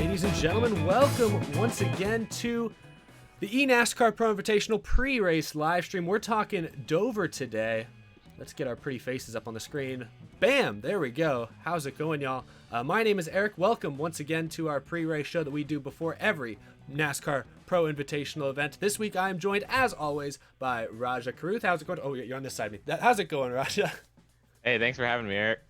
Ladies and gentlemen, welcome once again to the eNASCAR Pro Invitational pre-race live stream. We're talking Dover today. Let's get our pretty faces up on the screen. Bam! There we go. How's it going, y'all? My name is Eric. Welcome once again to our pre-race show that we do before every NASCAR Pro Invitational event. This week I am joined, as always, by Rajah Caruth. How's it going? Oh, you're on this side of me. How's it going, Rajah? Hey, thanks for having me, Eric.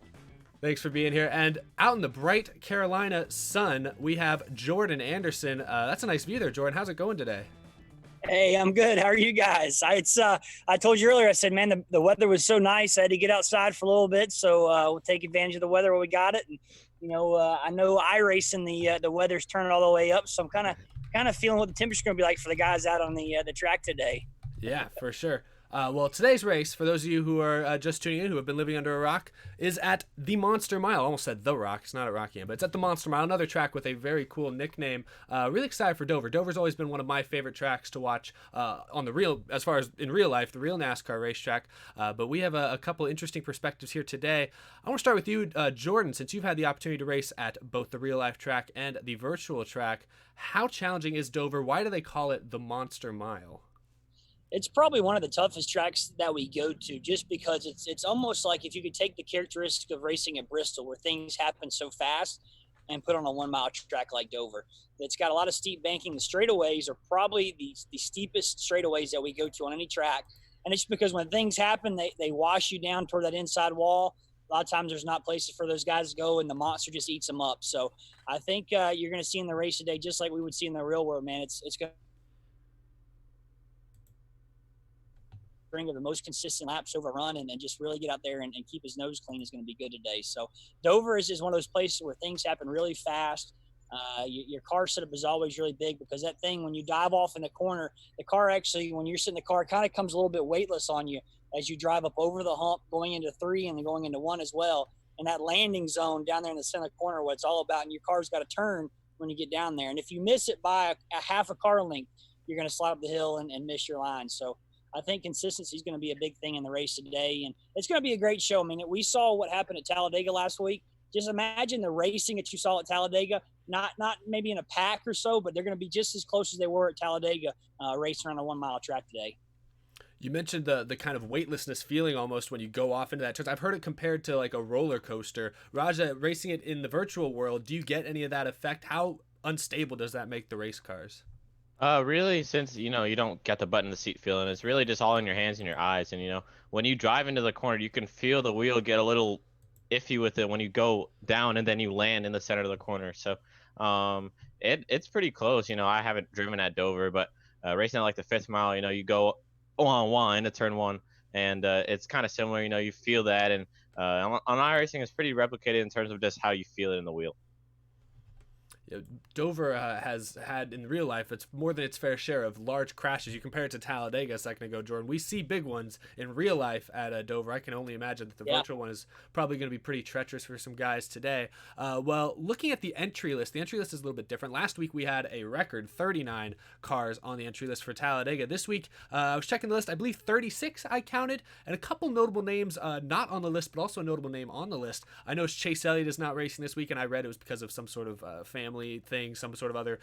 Thanks for being here. And out in the bright Carolina sun, we have Jordan Anderson. That's a nice view there, Jordan. How's it going today? Hey, I'm good. How are you guys? I told you earlier, I said, man, the weather was so nice. I had to get outside for a little bit, so we'll take advantage of the weather while we got it. And, I know iRacing, the weather's turning all the way up, so I'm kind of feeling what the temperature's going to be like for the guys out on the track today. Yeah, for sure. Well, today's race, for those of you who are just tuning in, who have been living under a rock, is at the Monster Mile. I almost said The Rock. It's not at Rockingham, but it's at the Monster Mile, another track with a very cool nickname. Really excited for Dover. Dover's always been one of my favorite tracks to watch on the real, as far as in real life, the real NASCAR racetrack. But we have a couple interesting perspectives here today. I want to start with you, Jordan, since you've had the opportunity to race at both the real life track and the virtual track. How challenging is Dover? Why do they call it the Monster Mile? It's probably one of the toughest tracks that we go to, just because it's almost like if you could take the characteristic of racing at Bristol, where things happen so fast, and put on a 1 mile track like Dover. It's got a lot of steep banking. The straightaways are probably the steepest straightaways that we go to on any track. And it's because when things happen, they wash you down toward that inside wall. A lot of times there's not places for those guys to go, and the monster just eats them up. So I think you're going to see in the race today, just like we would see in the real world, man, it's going to bring the most consistent laps over run and just really get out there and keep his nose clean is going to be good today. So Dover is one of those places where things happen really fast. Your car setup is always really big, because that thing, when you dive off in the corner, the car actually, when you're sitting in the car, it kind of comes a little bit weightless on you as you drive up over the hump, going into 3 and then going into 1 as well. And that landing zone down there in the center corner, what it's all about, and your car's got to turn when you get down there. And if you miss it by a half a car length, you're going to slide up the hill and miss your line. So I think consistency is going to be a big thing in the race today, and it's going to be a great show. I mean, we saw what happened at Talladega last week. Just imagine the racing that you saw at Talladega, not maybe in a pack or so, but they're going to be just as close as they were at Talladega, racing around a 1 mile track today. You mentioned the kind of weightlessness feeling almost when you go off into that turn. I've heard it compared to like a roller coaster. Rajah, racing it in the virtual world, do you get any of that effect? How unstable does that make the race cars? Really, since, you don't get the butt in the seat feeling, it's really just all in your hands and your eyes. And, when you drive into the corner, you can feel the wheel get a little iffy with it when you go down and then you land in the center of the corner. So it's pretty close. I haven't driven at Dover, but racing at like the 5th mile, you go on into turn 1, and it's kind of similar. You feel that. And on iRacing, it's pretty replicated in terms of just how you feel it in the wheel. Dover has had, in real life, it's more than its fair share of large crashes. You compare it to Talladega a second ago, Jordan. We see big ones in real life at Dover. I can only imagine that the virtual one is probably going to be pretty treacherous for some guys today. Well, looking at the entry list is a little bit different. Last week we had a record 39 cars on the entry list for Talladega. This week, I was checking the list, I believe 36 I counted, and a couple notable names not on the list, but also a notable name on the list. I know Chase Elliott is not racing this week, and I read it was because of some sort of family thing, some sort of other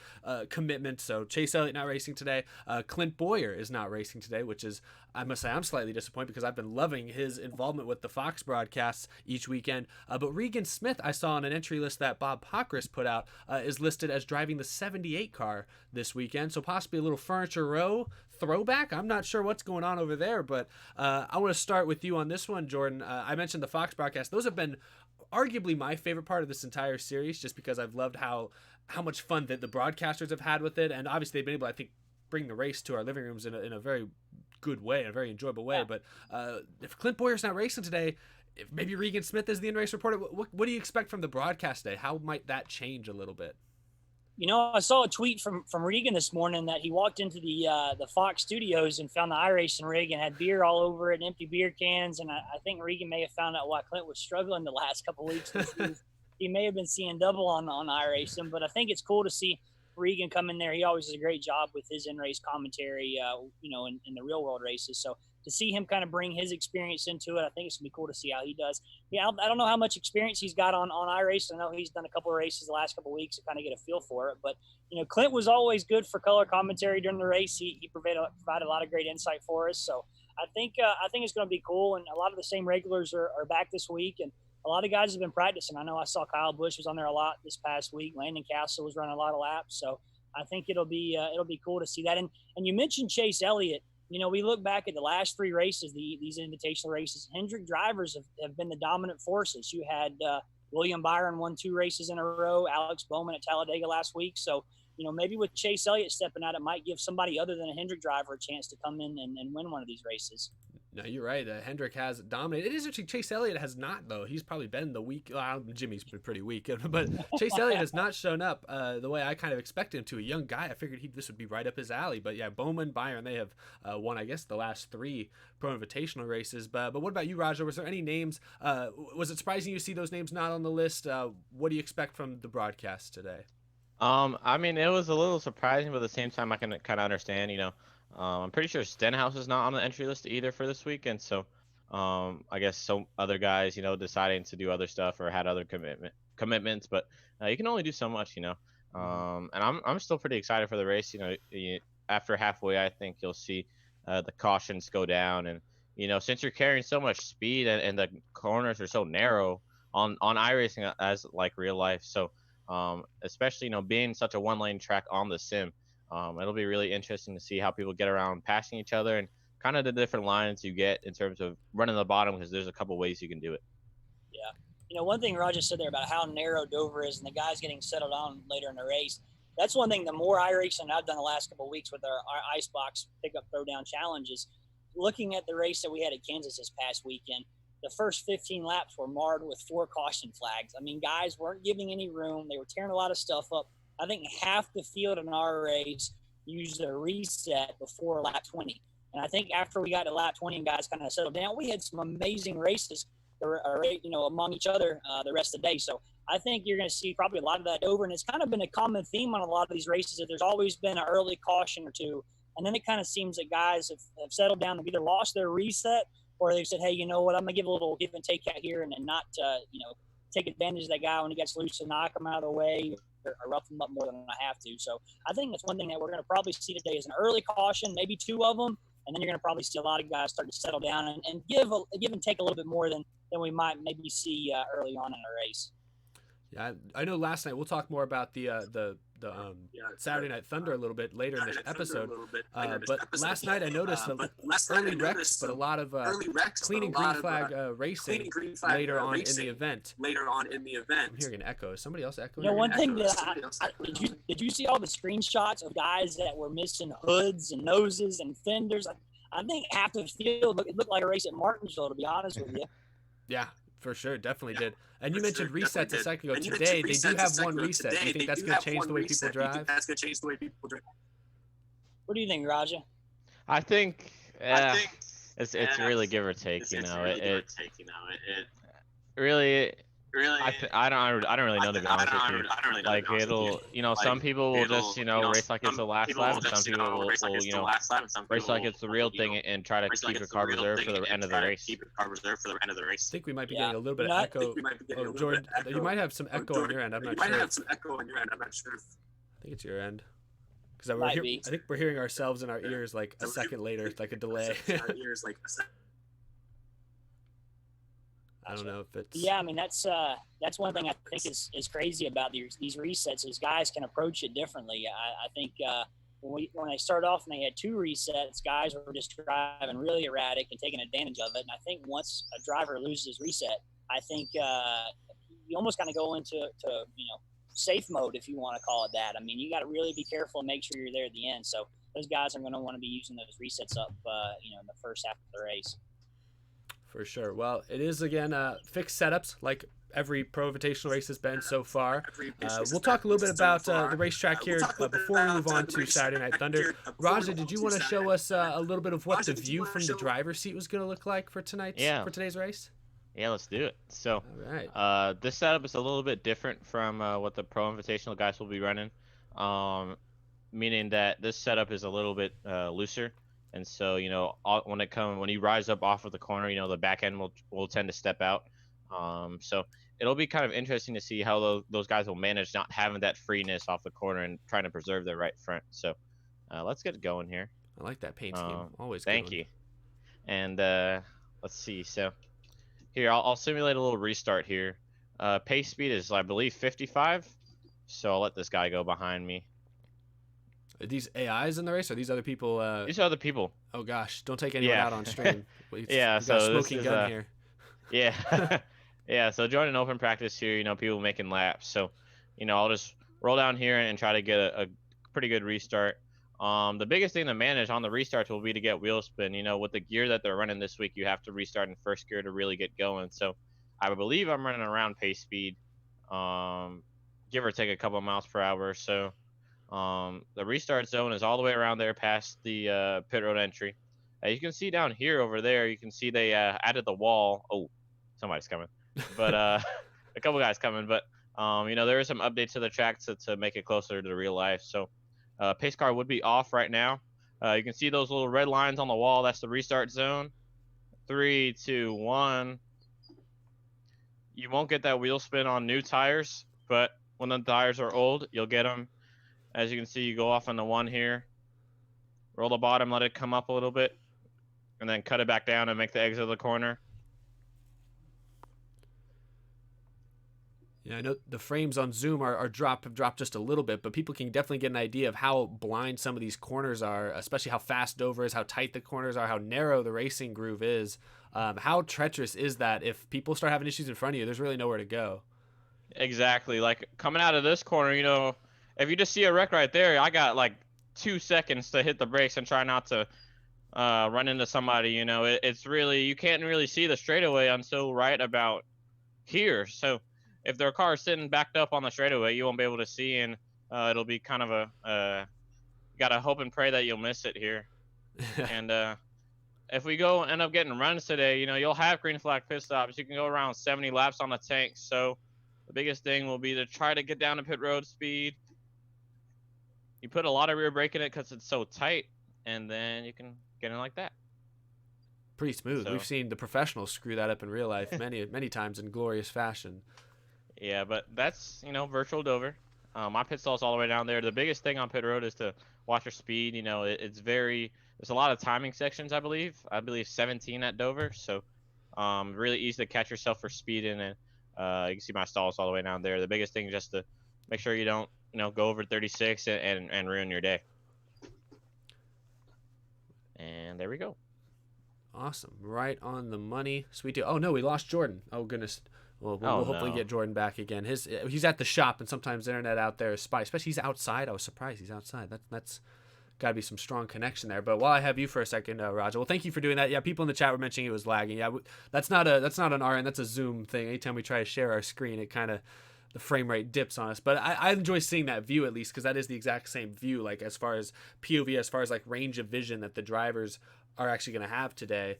commitment. So Chase Elliott not racing today. Clint Boyer is not racing today, which is, I must say, I'm slightly disappointed, because I've been loving his involvement with the Fox broadcasts each weekend. But Regan Smith, I saw on an entry list that Bob Pockris put out, is listed as driving the 78 car this weekend. So possibly a little Furniture Row throwback. I'm not sure what's going on over there, but I want to start with you on this one, Jordan. I mentioned the Fox broadcast. Those have been arguably my favorite part of this entire series, just because I've loved how much fun that the broadcasters have had with it, and obviously they've been able to, I think, bring the race to our living rooms in a very good way, a very enjoyable way. But if Clint Boyer's not racing today, if maybe Regan Smith is the in-race reporter, what do you expect from the broadcast today? How might that change a little bit? I saw a tweet from Regan this morning that he walked into the Fox studios and found the iRacing rig and had beer all over it and empty beer cans. And I think Regan may have found out why Clint was struggling the last couple of weeks. He may have been seeing double on iRacing, but I think it's cool to see Regan come in there. He always does a great job with his in-race commentary, in the real world races. So to see him kind of bring his experience into it, I think it's gonna be cool to see how he does. Yeah, I don't know how much experience he's got on iRacing. I know he's done a couple of races the last couple of weeks to kind of get a feel for it. But Clint was always good for color commentary during the race. He provided a lot of great insight for us. So I think it's going to be cool. And a lot of the same regulars are back this week, and a lot of guys have been practicing. I know I saw Kyle Busch was on there a lot this past week. Landon Castle was running a lot of laps. So I think it'll be cool to see that. And you mentioned Chase Elliott. We look back at the last 3 races, these invitational races. Hendrick drivers have been the dominant forces. You had William Byron won 2 races in a row, Alex Bowman at Talladega last week. So, maybe with Chase Elliott stepping out, it might give somebody other than a Hendrick driver a chance to come in and win one of these races. No, you're right. Hendrick has dominated. It is actually Chase Elliott has not, though. He's probably been the weak. Jimmy's been pretty weak, but Chase Elliott has not shown up the way I kind of expected him to. A young guy, I figured this would be right up his alley. But yeah, Bowman, Byron, they have won, I guess, the last 3 Pro Invitational races. But what about you, Rajah? Was there any names? Was it surprising you to see those names not on the list? What do you expect from the broadcast today? I mean, it was a little surprising, but at the same time, I can kind of understand. I'm pretty sure Stenhouse is not on the entry list either for this weekend. So, I guess some other guys, deciding to do other stuff or had other commitments. But you can only do so much, And I'm still pretty excited for the race. After halfway, I think you'll see the cautions go down, and since you're carrying so much speed and the corners are so narrow on iRacing as like real life, so. Especially, being such a 1-lane track on the sim, it'll be really interesting to see how people get around passing each other and kind of the different lines you get in terms of running the bottom, because there's a couple ways you can do it. Yeah. One thing Rajah said there about how narrow Dover is and the guys getting settled on later in the race, that's one thing. The more iRacing I've done the last couple of weeks with our Icebox pickup throwdown challenges, looking at the race that we had at Kansas this past weekend, the first 15 laps were marred with 4 caution flags. I mean, guys weren't giving any room. They were tearing a lot of stuff up. I think half the field in our race used a reset before lap 20. And I think after we got to lap 20 and guys kind of settled down, we had some amazing races, among each other the rest of the day. So I think you're going to see probably a lot of that over. And it's kind of been a common theme on a lot of these races that there's always been an early caution or 2. And then it kind of seems that guys have settled down. They've either lost their reset, or they've said, hey, you know what, I'm going to give a little give and take out here and not, take advantage of that guy when he gets loose and knock him out of the way or rough him up more than I have to. So I think that's one thing that we're going to probably see today is an early caution, maybe 2 of them, and then you're going to probably see a lot of guys start to settle down and give and take a little bit more than we might maybe see early on in the race. Yeah, I know last night, we'll talk more about the Saturday Night Thunder a little bit later in this episode. But last night I noticed early wrecks, but a lot of clean and green flag racing later on in the event. I'm hearing an echo. Is somebody else echoing? One thing that did you see all the screenshots of guys that were missing hoods and noses and fenders? I think half the field looked like a race at Martinsville, to be honest with you. Yeah. For sure, definitely did. And you mentioned resets a second ago. Today, they do have one reset. Do you think that's going to change the way people drive? What do you think, Rajah? I think it's really give or take. It really. I don't really know, to be honest with you. Like, it'll, some people will just, race like it's the last lap, and some people will race like it's the real thing and try to keep your car reserved for the end of the race. I think we might be getting a little bit of echo. Oh, Jordan, you might have some echo on your end. I'm not sure. I think it's your end. Because I think we're hearing ourselves in our ears like a second later, like a delay. I don't know if it's. Yeah, I mean that's one thing I think is crazy about these resets is guys can approach it differently. I think when they started off and they had 2 resets, guys were just driving really erratic and taking advantage of it. And I think once a driver loses his reset, I think you almost kind of go into safe mode, if you want to call it that. I mean, you got to really be careful and make sure you're there at the end. So those guys are going to want to be using those resets up, in the first half of the race. For sure. Well, it is, again, fixed setups like every Pro Invitational race has been so far. We'll talk a little bit about the racetrack here before we move on to Saturday Night Thunder. Rajah, did you want to show us a little bit of what the view from the driver's seat was going to look like for today's race? Yeah, let's do it. So, all right. This setup is a little bit different from what the Pro Invitational guys will be running, meaning that this setup is a little bit looser. And so, when you rise up off of the corner, the back end will tend to step out. So it'll be kind of interesting to see how those guys will manage not having that freeness off the corner and trying to preserve their right front. So let's get going here. I like that paint scheme. Always good Thank one. you. And let's see. So here, I'll simulate a little restart here. Pace speed is, I believe, 55. So I'll let this guy go behind me. Are these AIs in the race? Or are these other people? These are other people. Oh gosh, don't take anyone out on stream. Yeah, we got a so smoking gun here. Yeah, yeah. So joining open practice here, people making laps. So, I'll just roll down here and try to get a pretty good restart. The biggest thing to manage on the restarts will be to get wheel spin. With the gear that they're running this week, you have to restart in first gear to really get going. So, I believe I'm running around pace speed, give or take a couple of miles per hour or so. The restart zone is all the way around there past the pit road entry. You can see down here over there, you can see they added the wall. Oh, somebody's coming. But a couple guys coming. But, there are some updates to the track to make it closer to real life. So pace car would be off right now. You can see those little red lines on the wall. That's the restart zone. 3, 2, 1. You won't get that wheel spin on new tires, but when the tires are old, you'll get them. As you can see, you go off on the 1 here, roll the bottom, let it come up a little bit, and then cut it back down and make the exit of the corner. Yeah, I know the frames on Zoom have dropped just a little bit, but people can definitely get an idea of how blind some of these corners are, especially how fast Dover is, how tight the corners are, how narrow the racing groove is. How treacherous is that? If people start having issues in front of you, there's really nowhere to go. Exactly. Like coming out of this corner, if you just see a wreck right there, I got like 2 seconds to hit the brakes and try not to run into somebody. It's really, you can't really see the straightaway until right about here. So if their car is sitting backed up on the straightaway, you won't be able to see, and it'll be kind of you gotta hope and pray that you'll miss it here. And if we end up getting runs today, you'll have green flag pit stops. You can go around 70 laps on the tank. So the biggest thing will be to try to get down to pit road speed. You put a lot of rear brake in it because it's so tight, and then you can get in like that. Pretty smooth. So, we've seen the professionals screw that up in real life many times in glorious fashion. Yeah, but that's, virtual Dover. My pit stall's all the way down there. The biggest thing on pit road is to watch your speed. There's a lot of timing sections, I believe. 17 at Dover. So really easy to catch yourself for speeding. And you can see my stall's all the way down there. The biggest thing is just to make sure you don't, go over 36 and ruin your day. And there we go. Awesome. Right on the money. Sweet deal. Oh, no, we lost Jordan. Oh, goodness. Well, we'll hopefully get Jordan back again. He's at the shop, and sometimes the internet out there is spotty. Especially he's outside. I was surprised he's outside. That's got to be some strong connection there. But while I have you for a second, Rajah, well, thank you for doing that. Yeah, people in the chat were mentioning it was lagging. Yeah, that's not an RN. That's a Zoom thing. Anytime we try to share our screen, it kind of the frame rate dips on us. But I enjoy seeing that view at least because that is the exact same view, like as far as POV, as far as like range of vision that the drivers are actually going to have today.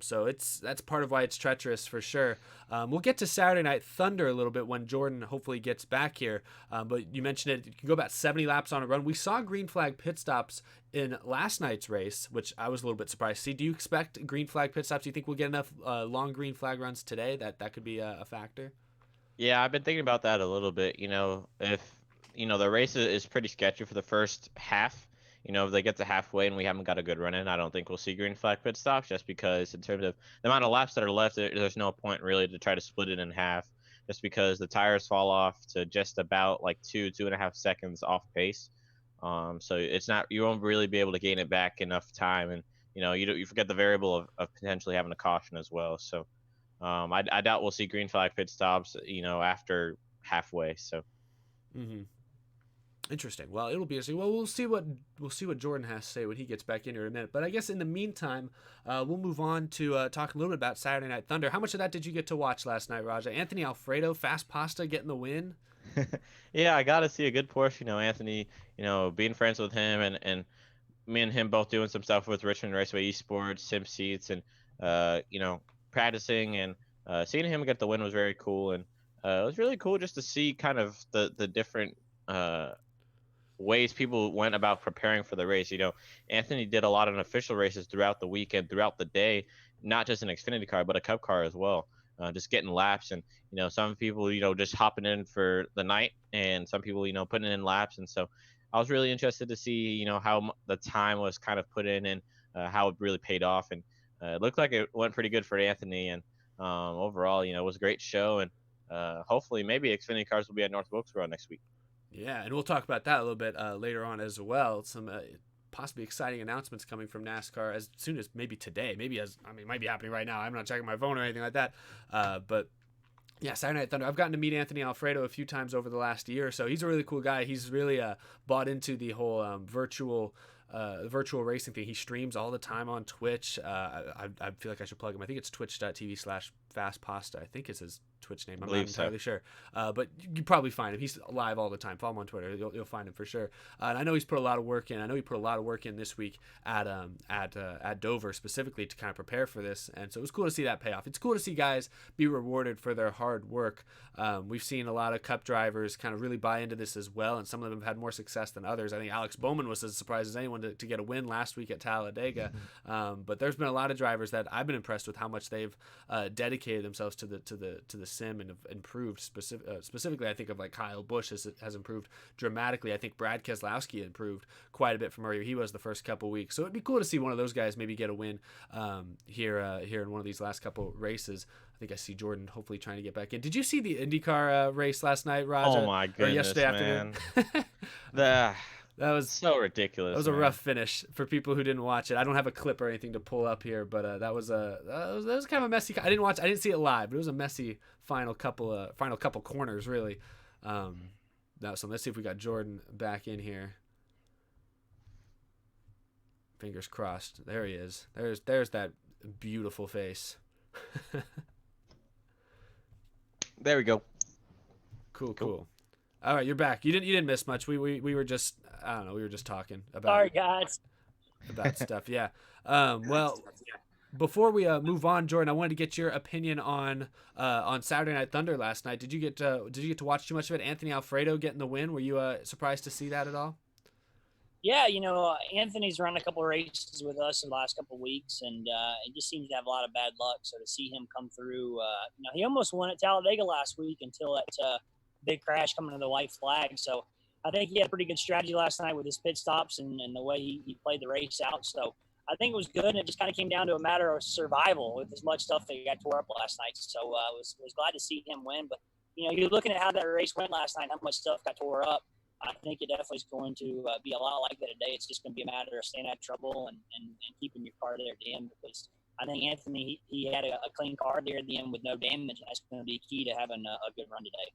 So that's part of why it's treacherous for sure. We'll get to Saturday Night Thunder a little bit when Jordan hopefully gets back here. But you mentioned it. You can go about 70 laps on a run. We saw green flag pit stops in last night's race, which I was a little bit surprised to see. Do you expect green flag pit stops? Do you think we'll get enough long green flag runs today that could be a factor? Yeah, I've been thinking about that a little bit. If the race is pretty sketchy for the first half. If they get to halfway and we haven't got a good run in, I don't think we'll see green flag pit stops just because in terms of the amount of laps that are left, there's no point really to try to split it in half just because the tires fall off to just about like 2.5 seconds off pace. So it's not, you won't really be able to gain it back enough time. And, you forget the variable of potentially having a caution as well. So I doubt we'll see green flag pit stops, after halfway. So. Mm-hmm. Interesting. Well, it'll be interesting. Well, we'll see what Jordan has to say when he gets back in here in a minute. But I guess in the meantime, we'll move on to talk a little bit about Saturday Night Thunder. How much of that did you get to watch last night, Rajah? Anthony Alfredo, Fast Pasta, getting the win. Yeah, I got to see a good portion. Anthony, being friends with him and me and him both doing some stuff with Richmond Raceway Esports, Sim Seats, and practicing and seeing him get the win was very cool. And it was really cool just to see kind of the different ways people went about preparing for the race. Anthony did a lot of official races throughout the weekend, throughout the day, not just an Xfinity car, but a Cup car as well. Just getting laps, and some people just hopping in for the night, and some people putting in laps. And so I was really interested to see how the time was kind of put in, and how it really paid off. And it looked like it went pretty good for Anthony. And overall, it was a great show. And hopefully maybe Xfinity cars will be at North Wilkesboro next week. Yeah, and we'll talk about that a little bit later on as well. Some possibly exciting announcements coming from NASCAR as soon as maybe today. It might be happening right now. I'm not checking my phone or anything like that. But yeah, Saturday Night Thunder. I've gotten to meet Anthony Alfredo a few times over the last year or so. He's a really cool guy. He's really bought into the whole virtual racing thing. He streams all the time on Twitch. I feel like I should plug him. I think it's twitch.tv/fastpasta. I think it's his Twitch name. I'm not entirely sure. But you probably find him. He's live all the time. Follow him on Twitter. You'll find him for sure. And I know he's put a lot of work in. I know he put a lot of work in this week at Dover specifically to kind of prepare for this. And so it was cool to see that pay off. It's cool to see guys be rewarded for their hard work. We've seen a lot of Cup drivers kind of really buy into this as well, and some of them have had more success than others. I think Alex Bowman was as surprised as anyone to get a win last week at Talladega. But there's been a lot of drivers that I've been impressed with how much they've dedicated themselves to the sim and have improved. Specifically, I think of like Kyle Busch has improved dramatically. I think Brad Keselowski improved quite a bit from where he was the first couple weeks. So it'd be cool to see one of those guys maybe get a win here in one of these last couple races. I think I see Jordan hopefully trying to get back in. Did you see the IndyCar race last night, Rajah? Oh my goodness, yesterday man. afternoon? That was so ridiculous. That was a rough finish for people who didn't watch it. I don't have a clip or anything to pull up here, but that was kind of a messy. I didn't see it live, but it was a messy final couple corners really. So let's see if we got Jordan back in here. Fingers crossed. There he is. There's that beautiful face. There we go. Cool. All right, you're back. You didn't miss much. We were just, I don't know, we were just talking about Sorry, guys. About stuff. Yeah. Well, before we move on, Jordan, I wanted to get your opinion on Saturday Night Thunder last night. Did you get to watch too much of it? Anthony Alfredo getting the win. Were you surprised to see that at all? Yeah, Anthony's run a couple of races with us in the last couple of weeks, and it just seems to have a lot of bad luck. So to see him come through, he almost won at Talladega last week until that big crash coming to the white flag. So I think he had a pretty good strategy last night with his pit stops and the way he played the race out. So I think it was good, and it just kind of came down to a matter of survival with as much stuff that he got tore up last night. So I was glad to see him win. But, you're looking at how that race went last night, how much stuff got tore up. I think it definitely is going to be a lot like that today. It's just going to be a matter of staying out of trouble and keeping your car there at the end, because I think Anthony, he had a clean car there at the end with no damage, and that's going to be key to having a good run today.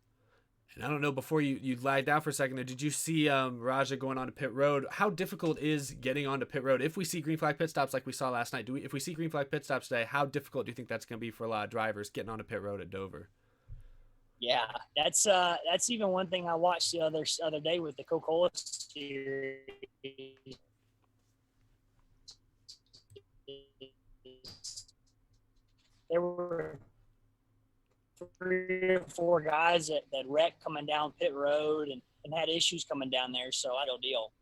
And I don't know, before you lagged out for a second there, did you see Rajah going onto pit road? How difficult is getting onto pit road? If we see green flag pit stops like we saw last night, if we see green flag pit stops today, how difficult do you think that's going to be for a lot of drivers getting onto pit road at Dover? Yeah, that's even one thing I watched the other day with the Coca-Cola Series. There were 3 or 4 guys that wrecked coming down pit road and had issues coming down there. So I don't deal.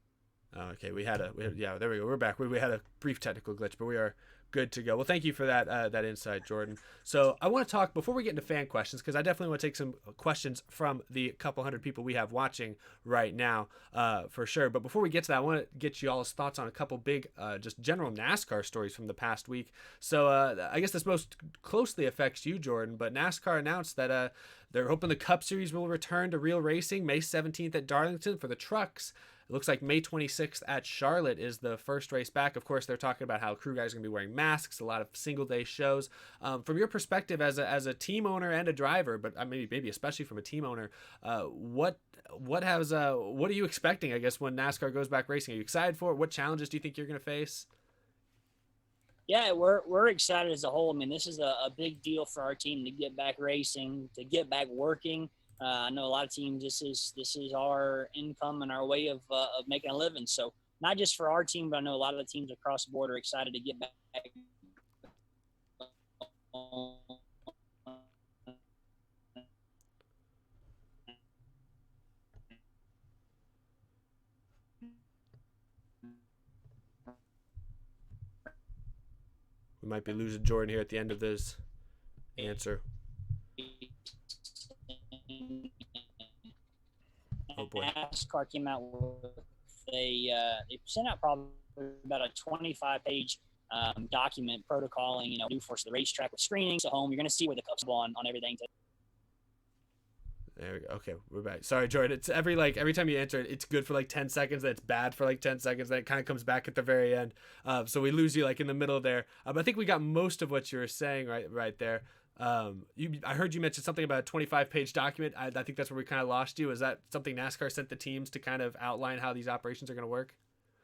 Okay, yeah, there we go. We're back. We had a brief technical glitch, but we are good to go. Well, thank you for that insight, Jordan. So I want to talk before we get into fan questions, because I definitely want to take some questions from the couple hundred people we have watching right now, for sure. But before we get to that, I want to get you all's thoughts on a couple big, just general NASCAR stories from the past week. So I guess this most closely affects you, Jordan. But NASCAR announced that they're hoping the Cup Series will return to real racing May 17th at Darlington for the trucks. It looks like May 26th at Charlotte is the first race back. Of course, they're talking about how crew guys are going to be wearing masks, a lot of single-day shows. From your perspective as a team owner and a driver, but maybe especially from a team owner, what are you expecting, I guess, when NASCAR goes back racing? Are you excited for it? What challenges do you think you're going to face? Yeah, we're excited as a whole. I mean, this is a big deal for our team to get back racing, to get back working. I know a lot of teams, this is our income and our way of making a living. So not just for our team, but I know a lot of the teams across the board are excited to get back. We might be losing Jordan here at the end of this answer. Oh boy. NASCAR came out with they sent out probably about a 25-page document protocoling, do for the racetrack with screenings at home. You're going to see where the cups go on everything. There we go. Okay, we're back. Sorry, Jordan. It's every time you answer it, it's good for like 10 seconds, then it's bad for like 10 seconds, then it kind of comes back at the very end. So we lose you like in the middle there. But I think we got most of what you were saying right there. I heard you mention something about a 25-page document. I think that's where we kind of lost you. Is that something NASCAR sent the teams to kind of outline how these operations are going to work?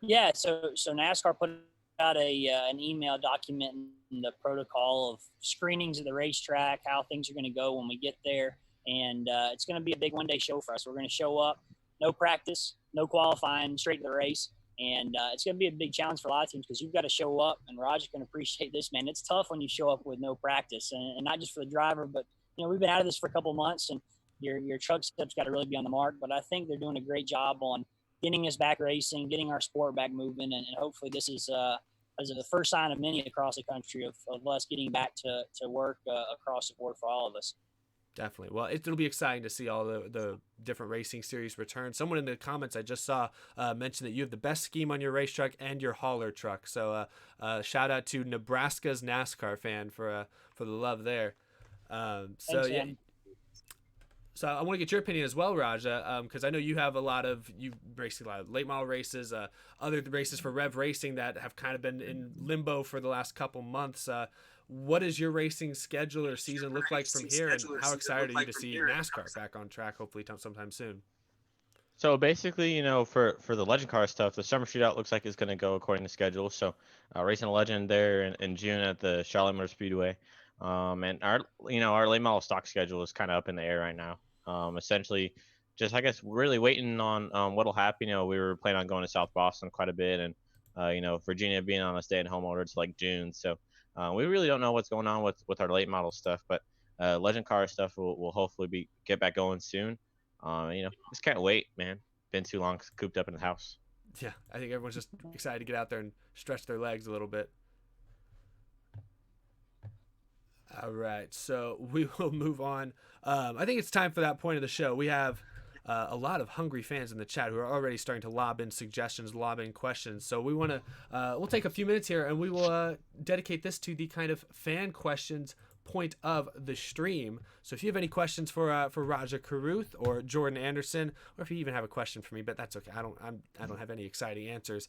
Yeah. So NASCAR put out an email documenting the protocol of screenings at the racetrack, how things are going to go when we get there. And it's going to be a big one-day show for us. We're going to show up, no practice, no qualifying, straight to the race. And it's going to be a big challenge for a lot of teams because you've got to show up. And Rajah can appreciate this, man. It's tough when you show up with no practice, and not just for the driver, but we've been out of this for a couple of months, and your truck setup's got to really be on the mark. But I think they're doing a great job on getting us back racing, getting our sport back moving, and hopefully this is the first sign of many across the country of us getting back to work across the board for all of us. Definitely. Well, it'll be exciting to see all the different racing series return. Someone in the comments I just saw mention that you have the best scheme on your race truck and your hauler truck. So shout out to Nebraska's NASCAR fan for the love there. Thanks, yeah. So I want to get your opinion as well, Rajah, because I know you have you've raced a lot of late model races, other races for Rev Racing that have kind of been in limbo for the last couple months. What does your racing schedule or season look like from here, and how excited are you to see NASCAR back on track, hopefully sometime soon? So basically, for the Legend Car stuff, the Summer Shootout looks like it's going to go according to schedule. So racing a Legend there in June at the Charlotte Motor Speedway. And our late model stock schedule is kind of up in the air right now. Essentially, just I guess really waiting on what'll happen. We were planning on going to South Boston quite a bit, and Virginia being on a stay-at-home order, it's like June. So we really don't know what's going on with our late model stuff, but Legend Car stuff will hopefully get back going soon. Just can't wait, man. Been too long cooped up in the house. Yeah, I think everyone's just excited to get out there and stretch their legs a little bit. All right, so we will move on. I think it's time for that point of the show. We have a lot of hungry fans in the chat who are already starting to lob in suggestions, lob in questions. So we want to, we'll take a few minutes here and we will dedicate this to the kind of fan questions point of the stream. So if you have any questions for Rajah Caruth or Jordan Anderson, or if you even have a question for me, but that's okay. I don't have any exciting answers.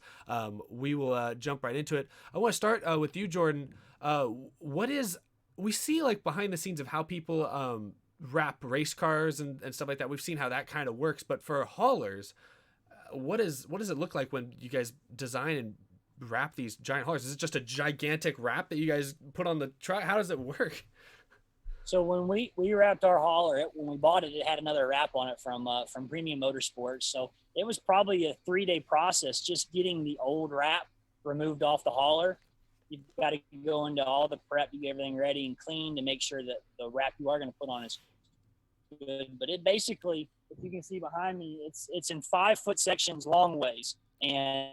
We will jump right into it. I want to start with you, Jordan. We see like behind the scenes of how people wrap race cars and stuff like that. We've seen how that kind of works, but for haulers, what does it look like when you guys design and wrap these giant haulers? Is it just a gigantic wrap that you guys put on the truck? How does it work? So when we wrapped our hauler, when we bought it, it had another wrap on it from Premium Motorsports. So it was probably a 3-day process just getting the old wrap removed off the hauler. You've got to go into all the prep, you get everything ready and clean to make sure that the wrap you are going to put on is good. But it basically, if you can see behind me, it's in 5-foot sections long ways. And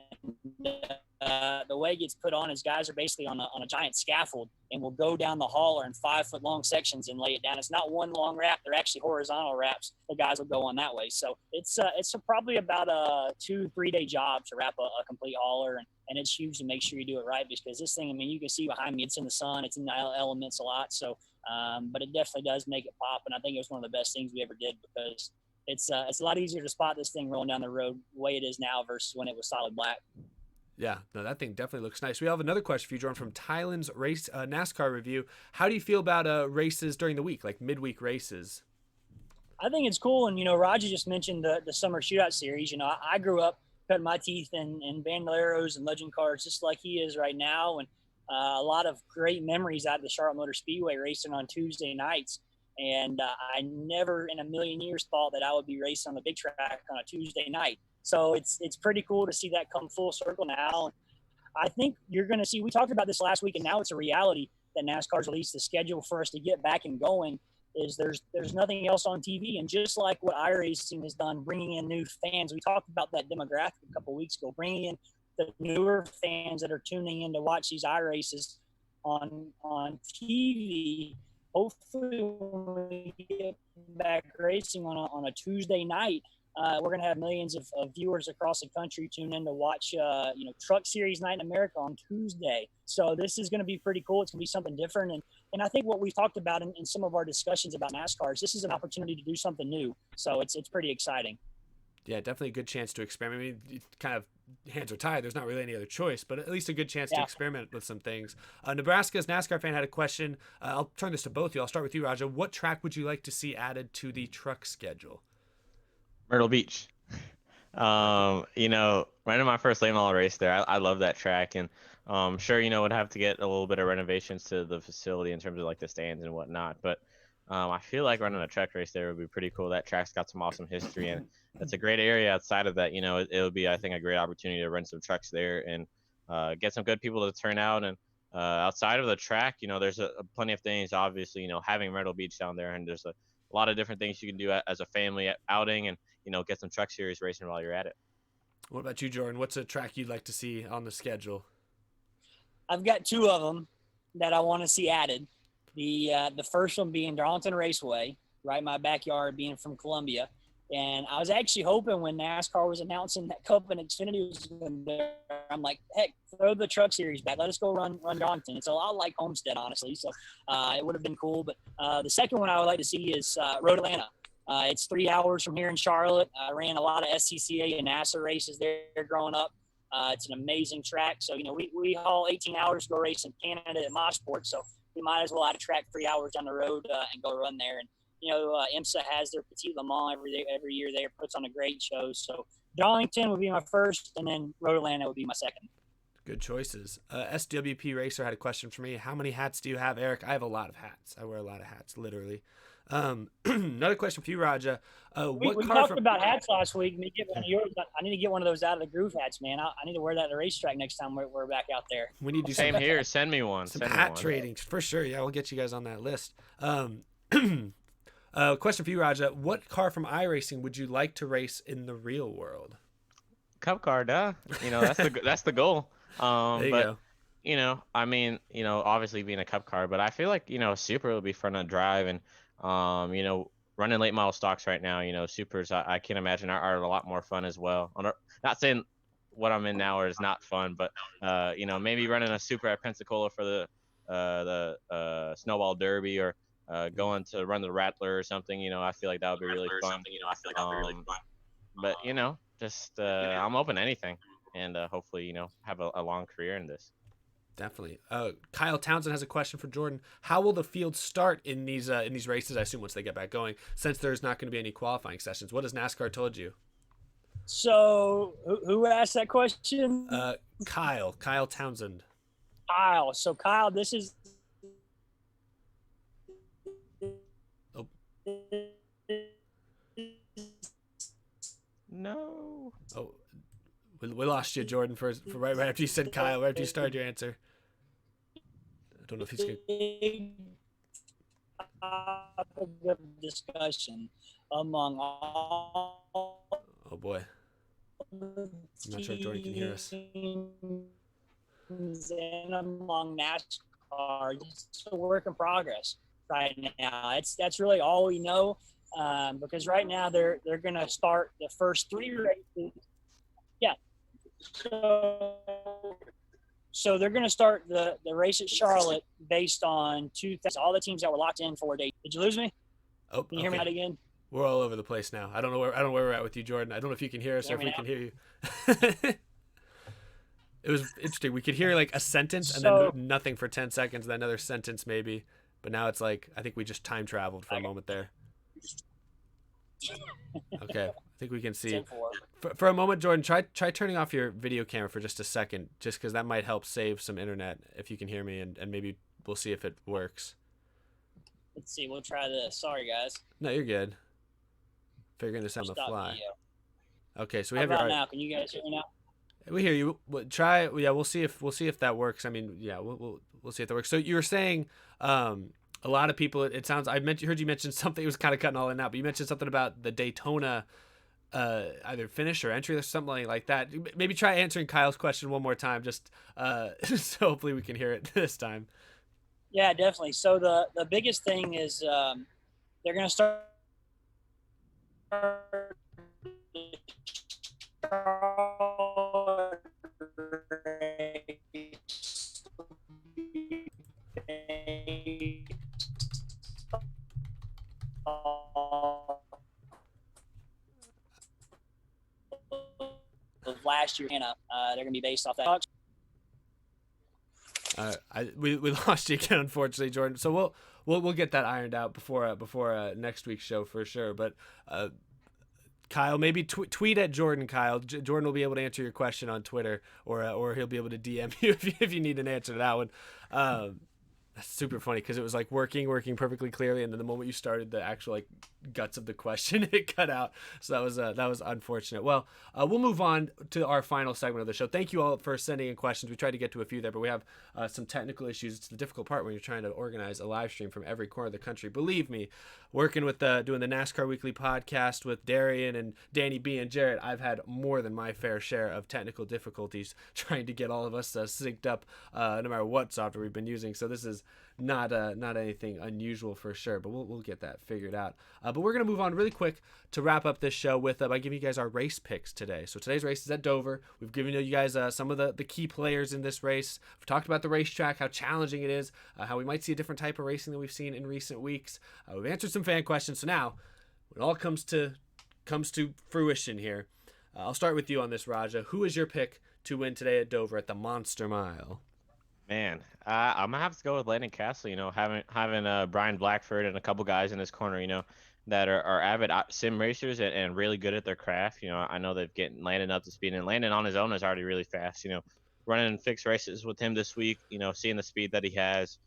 the way it gets put on is guys are basically on a giant scaffold and will go down the hauler in 5-foot long sections and lay it down. It's not one long wrap. They're actually horizontal wraps. The guys will go on that way. So it's probably about a 2-3 day job to wrap a complete hauler. And it's huge to make sure you do it right because this thing, I mean, you can see behind me, it's in the sun, it's in the elements a lot. So, but it definitely does make it pop. And I think it was one of the best things we ever did because it's a lot easier to spot this thing rolling down the road the way it is now versus when it was solid black. Yeah, no, that thing definitely looks nice. We have another question for you, Jordan, from Tylen's race NASCAR review. How do you feel about races during the week, like midweek races? I think it's cool. And, Rajah just mentioned the Summer Shootout Series. I grew up cutting my teeth in Bandoleros and Legend cars just like he is right now. And a lot of great memories out of the Charlotte Motor Speedway racing on Tuesday nights. And I never in a million years thought that I would be racing on the big track on a Tuesday night. So it's pretty cool to see that come full circle now. I think you're going to see, we talked about this last week, and now it's a reality that NASCAR's released the schedule for us to get back and going is there's nothing else on TV. And just like what iRacing has done, bringing in new fans, we talked about that demographic a couple of weeks ago, bringing in the newer fans that are tuning in to watch these iRaces. on TV. Hopefully, when we get back racing on a Tuesday night, we're going to have millions of viewers across the country tune in to watch, Truck Series Night in America on Tuesday. So this is going to be pretty cool. It's going to be something different. And I think what we've talked about in some of our discussions about NASCAR is this is an opportunity to do something new. So it's pretty exciting. Yeah, definitely a good chance to experiment. I mean, kind of hands are tied. There's not really any other choice, but at least a good chance to experiment with some things. Nebraska's NASCAR fan had a question. I'll turn this to both of you. I'll start with you, Rajah. What track would you like to see added to the truck schedule? Myrtle Beach. Right in my first late model race there, I love that track, and sure, would have to get a little bit of renovations to the facility in terms of like the stands and whatnot, but I feel like running a truck race there would be pretty cool. That track's got some awesome history, and it's a great area outside of that. It would be, I think, a great opportunity to run some trucks there and get some good people to turn out. And outside of the track, there's plenty of things, obviously, having Myrtle Beach down there, and there's a lot of different things you can do as a family outing, and get some truck series racing while you're at it. What about you, Jordan? What's a track you'd like to see on the schedule? I've got two of them that I want to see added. The first one being Darlington Raceway, right in my backyard, being from Columbia. And I was actually hoping when NASCAR was announcing that Cup and Xfinity was going to, I'm like, heck, throw the Truck Series back. Let us go run Darlington. It's a lot like Homestead, honestly. So it would have been cool. But the second one I would like to see is Road Atlanta. It's 3 hours from here in Charlotte. I ran a lot of SCCA and NASA races there growing up. It's an amazing track. So, we haul 18 hours to go race in Canada at Mosport. So we might as well add a track 3 hours down the road and go run there. And, IMSA has their Petit Le Mans every year there, puts on a great show. So Darlington would be my first, and then Road Atlanta would be my second. Good choices. SWP Racer had a question for me. How many hats do you have, Eric? I have a lot of hats. I wear a lot of hats, literally. Another question for you, Rajah. We talked about hats last week. Me get one of yours. I need to get one of those out of the groove hats, man. I need to wear that at the racetrack next time we're back out there. We need to do same here. Send me one. Some hat tradings for sure. Yeah, we'll get you guys on that list. Question for you, Rajah. What car from iRacing would you like to race in the real world? Cup car, duh. That's the goal. There you go. Obviously being a cup car, but I feel like Super would be fun to drive, and running late model stocks right now, Supers I can imagine are a lot more fun as well. Not saying what I'm in now is not fun, but maybe running a Super at Pensacola for the Snowball Derby, or going to run the Rattler or something. I feel like that would be really fun. But I'm open to anything, and hopefully have a long career in this. Definitely. Kyle Townsend has a question for Jordan. How will the field start in these races? I assume once they get back going, since there's not going to be any qualifying sessions. What has NASCAR told you? So who asked that question? Kyle Townsend. Kyle. So Kyle, this is. Oh. No. Oh. We lost you, Jordan, for right after you said Kyle, right after you started your answer. I don't know if he's good. Topic of discussion among all. Oh boy. I'm not sure if Jordan can hear us. And among NASCAR, it's a work in progress right now. That's really all we know, because right now they're going to start the first 3 races. Yeah. So they're going to start the race at Charlotte based on all the teams that were locked in for a date. Did you lose me? Oh, can you hear me out again? We're all over the place now. I don't know where we're at with you, Jordan. I don't know if you can hear us or if we can hear you. It was interesting. We could hear like a sentence and then nothing for 10 seconds, then another sentence maybe. But now it's like I think we just time traveled for a moment there. Okay, I think we can see. For a moment, Jordan, try turning off your video camera for just a second, just because that might help save some internet if you can hear me, and maybe we'll see if it works. Let's see. We'll try this. Sorry, guys. No, you're good. Figuring this out on the fly. Video. Okay, so we How have about now? Can you guys hear me now? We hear you. Try. Yeah, we'll see if that works. I mean, yeah, we'll see if that works. So you were saying, a lot of people. It sounds. Heard you mention something. It was kind of cutting all in out, but you mentioned something about the Daytona, either finish or entry or something like that. Maybe try answering Kyle's question one more time, just so hopefully we can hear it this time. Yeah, definitely. So the biggest thing is they're going to start of last year. They're going to be based off that. We lost you again, unfortunately, Jordan. So we'll get that ironed out before next week's show for sure. But Kyle, maybe tweet at Jordan. Kyle, Jordan will be able to answer your question on Twitter, or he'll be able to DM you if you need an answer to that one. That's super funny because it was like working perfectly clearly, and then the moment you started the actual like guts of the question, it cut out. So that was unfortunate. Well, we'll move on to our final segment of the show. Thank you all for sending in questions. We tried to get to a few there, but we have some technical issues. It's the difficult part when you're trying to organize a live stream from every corner of the country. Believe me, working with doing the NASCAR Weekly podcast with Darian and Danny B and Jarrett, I've had more than my fair share of technical difficulties trying to get all of us synced up, no matter what software we've been using. So this is not anything unusual for sure, but we'll get that figured out. But we're gonna move on really quick to wrap up this show with by giving you guys our race picks today. So today's race is at Dover. We've given you guys some of the key players in this race. We've talked about the racetrack, how challenging it is, how we might see a different type of racing than we've seen in recent weeks. We've answered some fan questions. So now, when it all comes to fruition here, I'll start with you on this, Rajah. Who is your pick to win today at Dover at the Monster Mile? Man, I'm gonna have to go with Landon Castle. Having Brian Blackford and a couple guys in this corner, that are avid sim racers and really good at their craft. I know they've getting Landon up to speed, and Landon on his own is already really fast. Running fixed races with him this week. Seeing the speed that he has,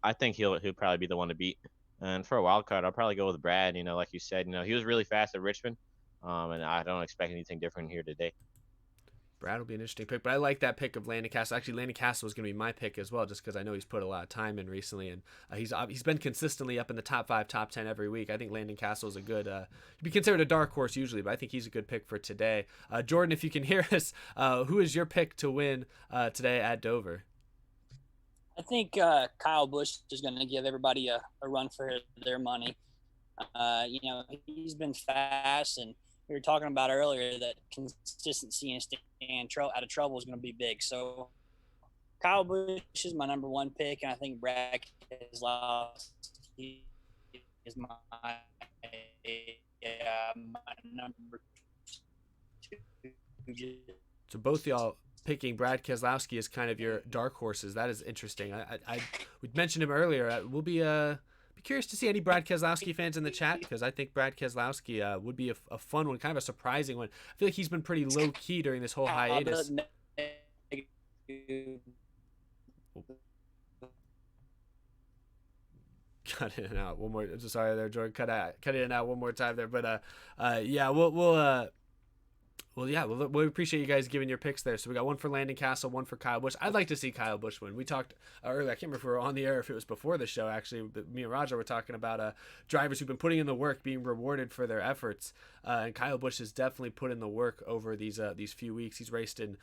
I think he'll probably be the one to beat. And for a wild card, I'll probably go with Brad. Like you said, he was really fast at Richmond, and I don't expect anything different here today. Brad will be an interesting pick, but I like that pick of Landon Castle. Actually, Landon Castle is going to be my pick as well, just because I know he's put a lot of time in recently, and he's been consistently up in the top 5, top 10 every week. I think Landon Castle is a good, he'd be considered a dark horse usually, but I think he's a good pick for today. Jordan, if you can hear us, who is your pick to win today at Dover? I think Kyle Busch is going to give everybody a run for their money. He's been fast, and we were talking about earlier that consistency and staying out of trouble is going to be big. So Kyle Busch is my number 1 pick, and I think Brad Keselowski is my number 2. So both y'all picking Brad Keselowski as kind of your dark horses. That is interesting. We mentioned him earlier. We'll be curious to see any Brad Keselowski fans in the chat, because I think Brad Keselowski would be a fun one, kind of a surprising one. I feel like he's been pretty low key during this whole hiatus. Cut in and out one more. Sorry there, Jordan. Cut in and out one more time there. But yeah, we appreciate you guys giving your picks there. So we got one for Landon Castle, one for Kyle Busch. I'd like to see Kyle Busch win. We talked earlier, I can't remember if we were on the air, if it was before the show actually, but me and Rajah were talking about drivers who've been putting in the work, being rewarded for their efforts. And Kyle Busch has definitely put in the work over these few weeks. He's raced in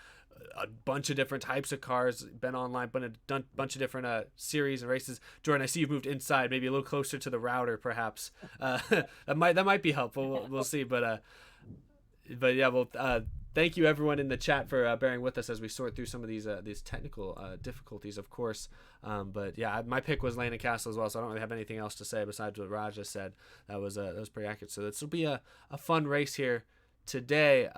a bunch of different types of cars, been online, done a bunch of different series and races. Jordan, I see you've moved inside, maybe a little closer to the router, perhaps. That might be helpful. We'll see, but yeah, well, thank you everyone in the chat for bearing with us as we sort through some of these technical difficulties, of course. But yeah, my pick was Landon Castle as well, so I don't really have anything else to say besides what Rajah said. That was pretty accurate. So this will be a fun race here today.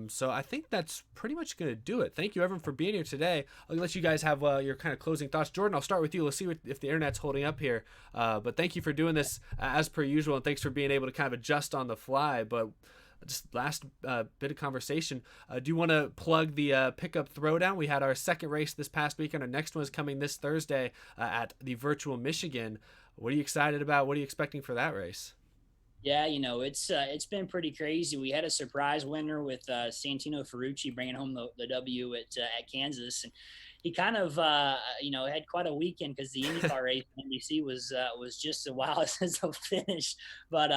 So I think that's pretty much going to do it. Thank you everyone for being here today. I'll let you guys have your kind of closing thoughts. Jordan, I'll start with you. Let's see if the internet's holding up here. But thank you for doing this as per usual, and thanks for being able to kind of adjust on the fly. But just last bit of conversation. Do you want to plug the pickup throwdown? We had our second race this past weekend. Our next one is coming this Thursday at the Virtual Michigan. What are you excited about? What are you expecting for that race? Yeah, it's been pretty crazy. We had a surprise winner with Santino Ferrucci bringing home the W at Kansas, and he kind of had quite a weekend because the IndyCar race in NBC was just a while since the finish. But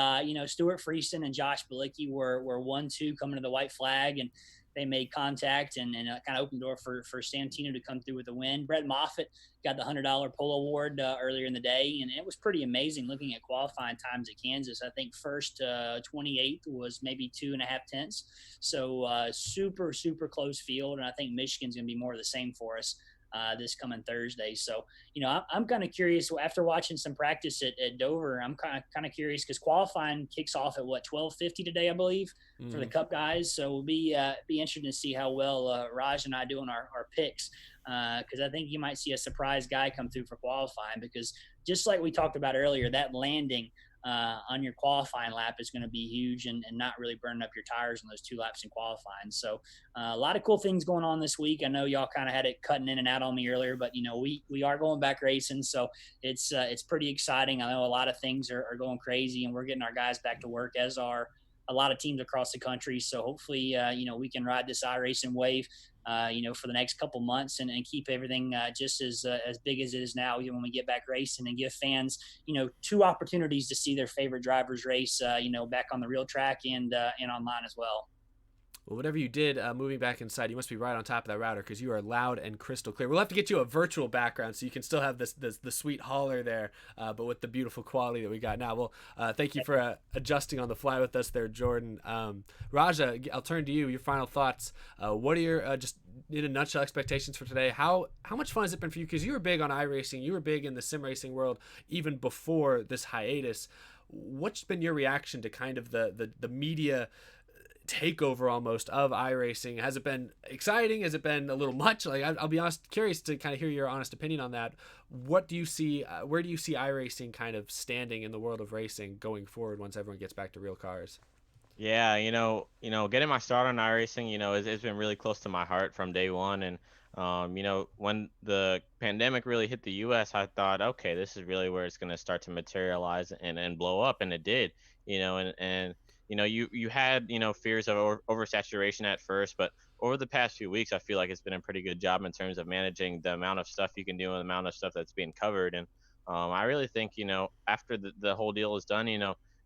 Stuart Friesen and Josh Bilicki were 1-2 coming to the white flag, and they made contact and kind of opened the door for Santino to come through with a win. Brett Moffitt got the $100 pole award earlier in the day, and it was pretty amazing looking at qualifying times at Kansas. I think first 28th was maybe 2.5 tenths. So super, super close field. And I think Michigan's going to be more of the same for us this coming Thursday. So, I'm kind of curious after watching some practice at Dover. I'm kind of curious because qualifying kicks off at 12:50 today, I believe, for the Cup guys. So we'll be interested to see how well Raj and I do on our picks because I think you might see a surprise guy come through for qualifying because just like we talked about earlier, that landing on your qualifying lap is going to be huge and not really burning up your tires in those 2 laps in qualifying. So a lot of cool things going on this week. I know y'all kind of had it cutting in and out on me earlier, but we are going back racing. So it's pretty exciting. I know a lot of things are going crazy and we're getting our guys back to work, as are a lot of teams across the country. So hopefully, we can ride this iRacing wave, for the next couple months and keep everything just as big as it is now when we get back racing and give fans, 2 opportunities to see their favorite drivers race, back on the real track and online as well. Well, whatever you did moving back inside, you must be right on top of that router because you are loud and crystal clear. We'll have to get you a virtual background so you can still have the sweet holler there, but with the beautiful quality that we got now. Well, thank you for adjusting on the fly with us there, Jordan. Rajah, I'll turn to you. Your final thoughts. What are your just in a nutshell expectations for today? How much fun has it been for you? Because you were big on iRacing. You were big in the sim racing world even before this hiatus. What's been your reaction to kind of the media takeover almost of iRacing? Has it been exciting? Has it been a little much? Like I'll be honest, curious to kind of hear your honest opinion on that. What do you see? Where do you see iRacing kind of standing in the world of racing going forward once everyone gets back to real cars? Yeah, getting my start on iRacing, it's been really close to my heart from day one. And, when the pandemic really hit the U.S., I thought, okay, this is really where it's going to start to materialize and blow up. And it did, and you had, fears of oversaturation at first, but over the past few weeks, I feel like it's been a pretty good job in terms of managing the amount of stuff you can do and the amount of stuff that's being covered. And I really think, after the whole deal is done,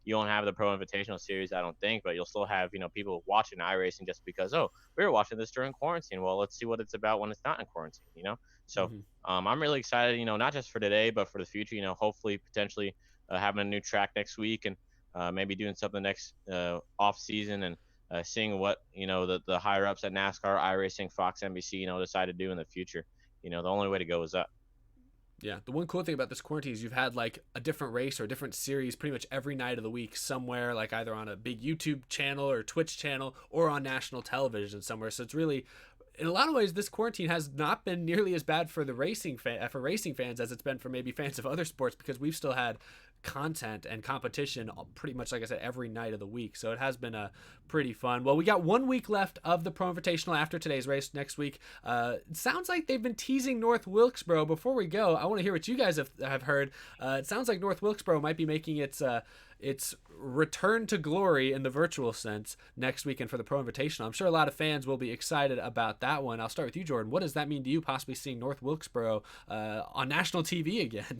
you won't have the Pro Invitational Series, I don't think, but you'll still have, people watching iRacing just because, oh, we were watching this during quarantine. Well, let's see what it's about when it's not in quarantine. So I'm really excited, not just for today, but for the future, hopefully potentially having a new track next week and maybe doing something next off season and seeing what, the higher ups at NASCAR, iRacing, Fox, NBC, decide to do in the future. The only way to go is up. Yeah, the one cool thing about this quarantine is you've had like a different race or a different series pretty much every night of the week somewhere, like either on a big YouTube channel or Twitch channel or on national television somewhere. So it's really, in a lot of ways, this quarantine has not been nearly as bad for the racing fans as it's been for maybe fans of other sports because we've still had content and competition pretty much, like I said, every night of the week. So it has been pretty fun. Well, we got 1 week left of the Pro Invitational after today's race next week. It sounds like they've been teasing North Wilkesboro. Before we go, I want to hear what you guys have heard. It sounds like North Wilkesboro might be making its return to glory in the virtual sense next weekend for the Pro Invitational. I'm sure a lot of fans will be excited about that one. I'll start with you, Jordan. What does that mean to you, possibly seeing North Wilkesboro on national TV again?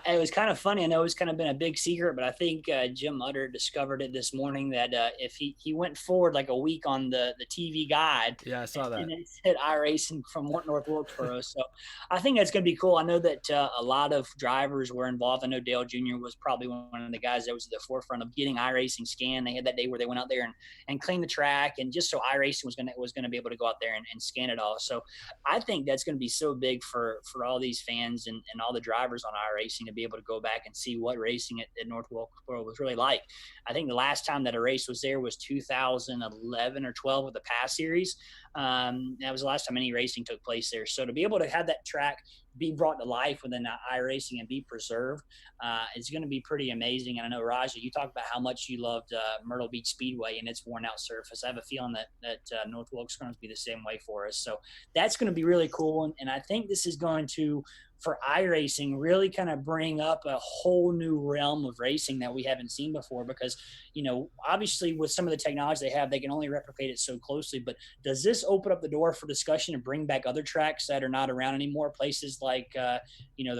It was kind of funny. I know it's kind of been a big secret, but I think Jim Utter discovered it this morning that if he went forward like a week on the TV guide. Yeah, I saw that. And it said iRacing from North Wilkesboro. So I think that's going to be cool. I know that a lot of drivers were involved. I know Dale Jr. was probably one of the guys that was at the forefront of getting iRacing scanned. They had that day where they went out there and cleaned the track, and just so iRacing was going to be able to go out there and scan it all. So I think that's going to be so big for all these fans and all the drivers on iRacing to be able to go back and see what racing at North Wilkesboro was really like. I think the last time that a race was there was 2011 or 12 with the Pass Series. That was the last time any racing took place there. So to be able to have that track be brought to life within iRacing and be preserved is going to be pretty amazing. And I know, Rajah, you talked about how much you loved Myrtle Beach Speedway and its worn out surface. I have a feeling that North Wilkesboro is going to be the same way for us. So that's going to be really cool. And I think this is going to, for iRacing, really kind of bring up a whole new realm of racing that we haven't seen before because, obviously with some of the technology they have, they can only replicate it so closely. But does this open up the door for discussion and bring back other tracks that are not around anymore? Places like, the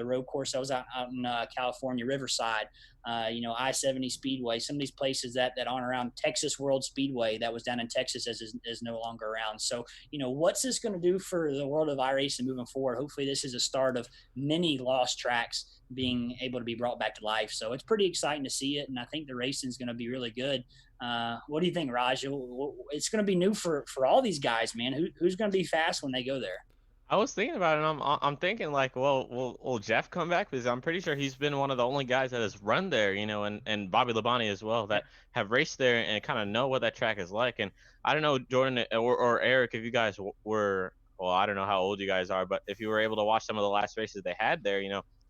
road course that was out in California, Riverside, I-70 Speedway, some of these places that aren't around. Texas World Speedway that was down in Texas is no longer around. So, what's this going to do for the world of iRacing moving forward? Hopefully this is a start of many lost tracks being able to be brought back to life. So it's pretty exciting to see it. And I think the racing is going to be really good. What do you think, Raj? It's going to be new for all these guys, man. Who's going to be fast when they go there? I was thinking about it, and I'm thinking like, well, will Jeff come back? Because I'm pretty sure he's been one of the only guys that has run there, and Bobby Labonte as well, that have raced there and kind of know what that track is like. And I don't know, Jordan or Eric, if you guys were, well, I don't know how old you guys are, but if you were able to watch some of the last races they had there,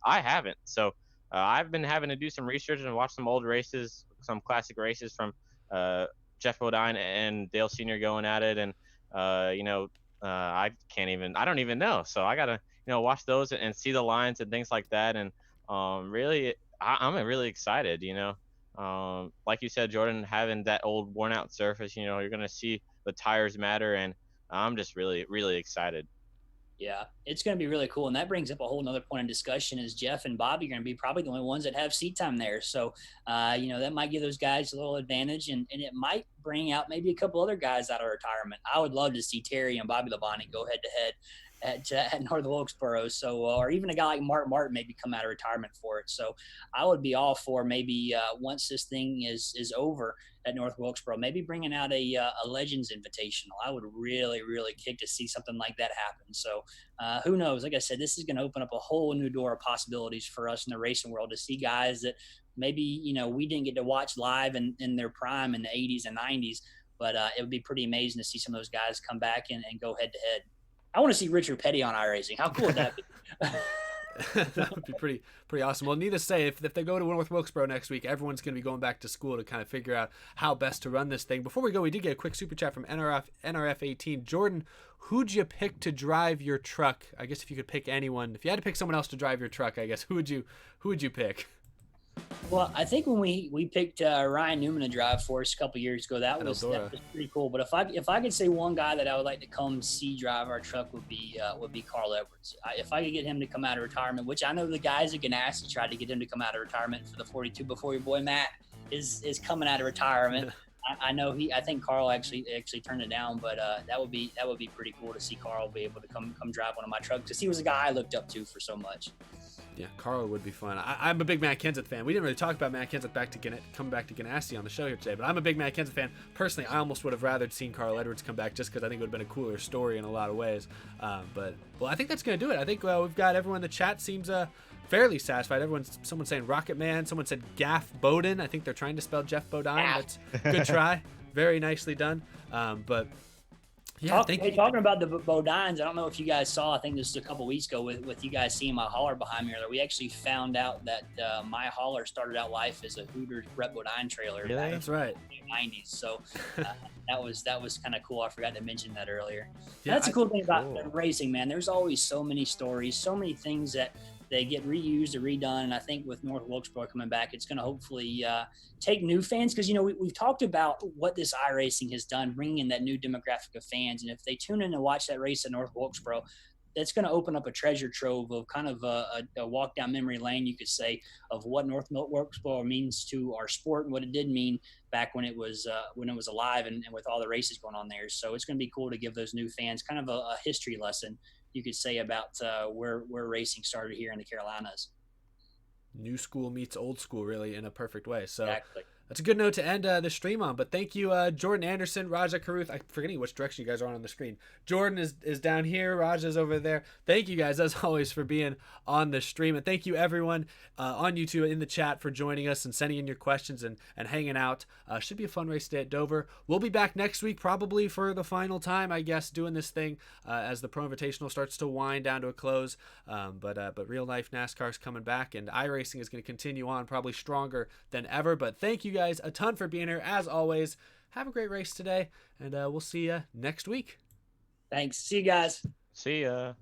I haven't. So I've been having to do some research and watch some old races, some classic races from Jeff Bodine and Dale Sr. going at it, and I don't even know. So I gotta, watch those and see the lines and things like that. And really, I'm really excited. Like you said, Jordan, having that old worn out surface, you're gonna see the tires matter, and I'm just really, really excited. Yeah, it's going to be really cool. And that brings up a whole nother point of discussion is Jeff and Bobby are going to be probably the only ones that have seat time there. So, that might give those guys a little advantage, and it might bring out maybe a couple other guys out of retirement. I would love to see Terry and Bobby Labonte go head to head at North Wilkesboro. So, or even a guy like Mark Martin maybe come out of retirement for it. So I would be all for maybe once this thing is over at North Wilkesboro, maybe bringing out a Legends Invitational. I would really, really kick to see something like that happen. So who knows? Like I said, this is going to open up a whole new door of possibilities for us in the racing world to see guys that maybe, we didn't get to watch live in their prime in the 80s and 90s, but it would be pretty amazing to see some of those guys come back and go head to head. I want to see Richard Petty on iRacing. How cool would that be? That would be pretty awesome. Well, needless to say, if they go to North Wilkesboro next week, everyone's going to be going back to school to kind of figure out how best to run this thing. Before we go, we did get a quick super chat from NRF 18. Jordan, who'd you pick to drive your truck? I guess if you could pick anyone, if you had to pick someone else to drive your truck, I guess who would you pick? Well, I think when we picked Ryan Newman to drive for us a couple years ago, that was pretty cool. But if I could say one guy that I would like to come see drive our truck would be Carl Edwards. If I could get him to come out of retirement, which I know the guys at Ganassi tried to get him to come out of retirement for the 42 before your boy Matt is coming out of retirement. I know I think Carl actually turned it down, but that would be pretty cool to see Carl be able to come drive one of my trucks, because he was a guy I looked up to for so much. Yeah, Carl would be fun. I'm a big Matt Kenseth fan. We didn't really talk about Matt Kenseth coming back to Ganassi on the show here today, but I'm a big Matt Kenseth fan. Personally, I almost would have rather seen Carl Edwards come back just because I think it would have been a cooler story in a lot of ways. But I think that's going to do it. I think we've got everyone in the chat seems fairly satisfied. Someone's saying Rocket Man. Someone said Gaff Bowden. I think they're trying to spell Jeff Bodine. That's a good try. Very nicely done. But yeah, talking about the Bodines, I don't know if you guys saw, I think this was a couple weeks ago with you guys seeing my hauler behind me earlier. We actually found out that my hauler started out life as a Hooters Brett Bodine trailer. Really? That's right. In the 90s. So that was kind of cool. I forgot to mention that earlier. Yeah, that's a cool thing about racing, man. There's always so many stories, so many things that they get reused or redone. And I think with North Wilkesboro coming back, it's going to hopefully take new fans. Because, we've talked about what this iRacing has done, bringing in that new demographic of fans. And if they tune in and watch that race at North Wilkesboro, that's going to open up a treasure trove of kind of a walk down memory lane, you could say, of what North Wilkesboro means to our sport and what it did mean back when it was alive and with all the races going on there. So it's going to be cool to give those new fans kind of a history lesson, you could say, about where racing started here in the Carolinas. New school meets old school, really, in a perfect way. So exactly. That's a good note to end the stream on. But thank you, Jordan Anderson, Rajah Caruth. I'm forgetting which direction you guys are on the screen. Jordan is down here. Rajah's over there. Thank you guys, as always, for being on the stream. And thank you, everyone on YouTube in the chat for joining us and sending in your questions and hanging out. Should be a fun race day at Dover. We'll be back next week, probably for the final time, I guess, doing this thing as the Pro Invitational starts to wind down to a close. But real life NASCAR is coming back, and iRacing is going to continue on, probably stronger than ever. But thank you guys a ton for being here, as always. Have a great race today, and we'll see you next week. Thanks. See you guys. See ya.